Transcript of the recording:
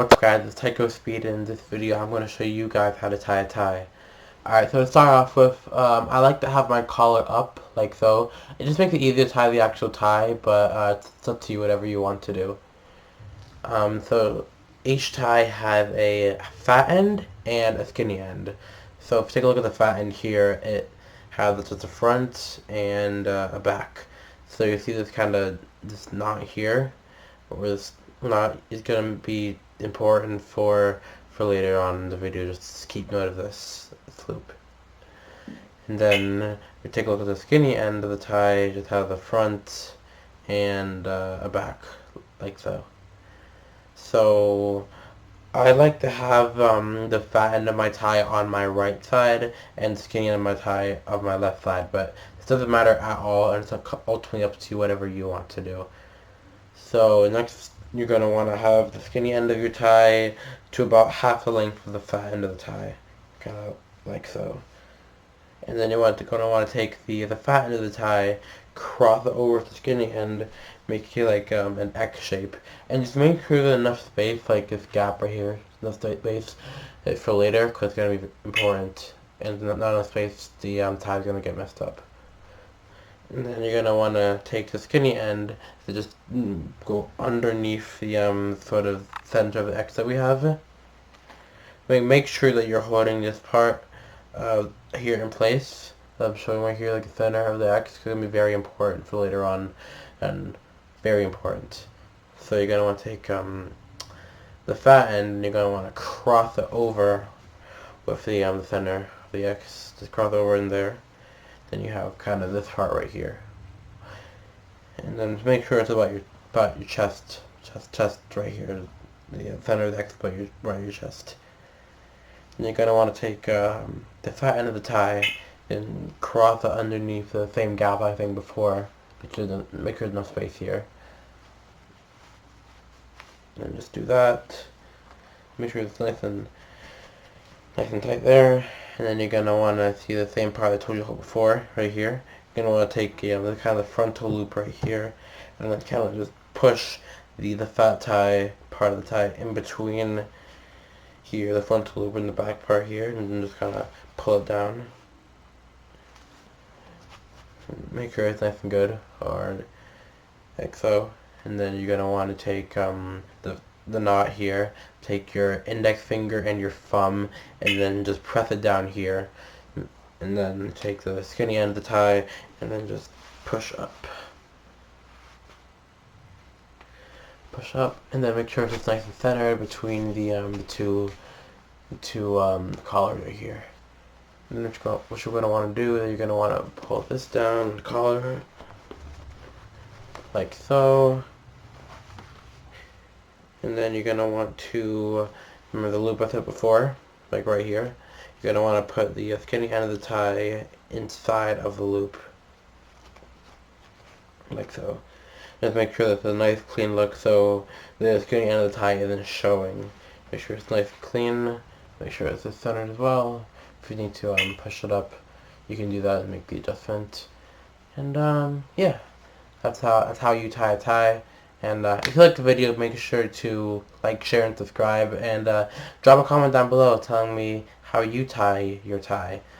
What's up guys, it's tycospeed. In this video I'm going to show you guys how to tie a tie. Alright, so to start off with, I like to have my collar up, like so. It just makes it easier to tie the actual tie, but it's up to you, whatever you want to do. So each tie has a fat end and a skinny end. So if you take a look at the fat end here, it has just a front and a back. So you see this knot here, or this knot is going to be important for later on in the video. Just keep note of this loop. And then we take a look at the skinny end of the tie. Just have a front and a back, like so. So I like to have the fat end of my tie on my right side and the skinny end of my tie on my left side, but this doesn't matter at all, and it's ultimately up to you, whatever you want to do. So next, you're going to want to have the skinny end of your tie to about half the length of the fat end of the tie, kind of like so. And then you're going to want to take the fat end of the tie, cross it over the skinny end, make it like an X shape, and just make sure there's enough space, like this gap right here, enough space for later, because it's going to be important. And not enough space, the tie is going to get messed up. And then you're going to want to take the skinny end to just go underneath the sort of center of the X that we have. Make sure that you're holding this part here in place that I'm showing right here, like the center of the X. It's going to be very important for later on, and very important. So you're going to want to take the fat end, and you're going to want to cross it over with the center of the X. Just cross over in there. Then you have kind of this part right here, and then just make sure it's about your chest right here, the center of the X about your chest. And you're gonna want to take the fat end of the tie and cross it underneath the same gap I think before, make sure there's enough space here. And just do that. Make sure it's nice and tight there. And then you're going to want to see the same part I told you before, right here. You're going to want to take the kind of frontal loop right here, and then kind of just push the fat tie part of the tie in between here, the frontal loop and the back part here, and then just kind of pull it down. Make sure it's nice and good, hard, like so. And then you're going to want to take the knot here, take your index finger and your thumb, and then just press it down here, and then take the skinny end of the tie and then just push up, and then make sure it's nice and centered between the two collars right here. And then what you're going to want to do is you're going to want to pull this down the collar like so. And then you're going to want to, remember the loop I said before, like right here, you're going to want to put the skinny end of the tie inside of the loop, like so. Just make sure that it's a nice clean look so the skinny end of the tie isn't showing. Make sure it's nice and clean, make sure it's centered as well. If you need to push it up, you can do that and make the adjustment. And yeah, that's how you tie a tie. And if you liked the video, make sure to like, share, and subscribe. And drop a comment down below telling me how you tie your tie.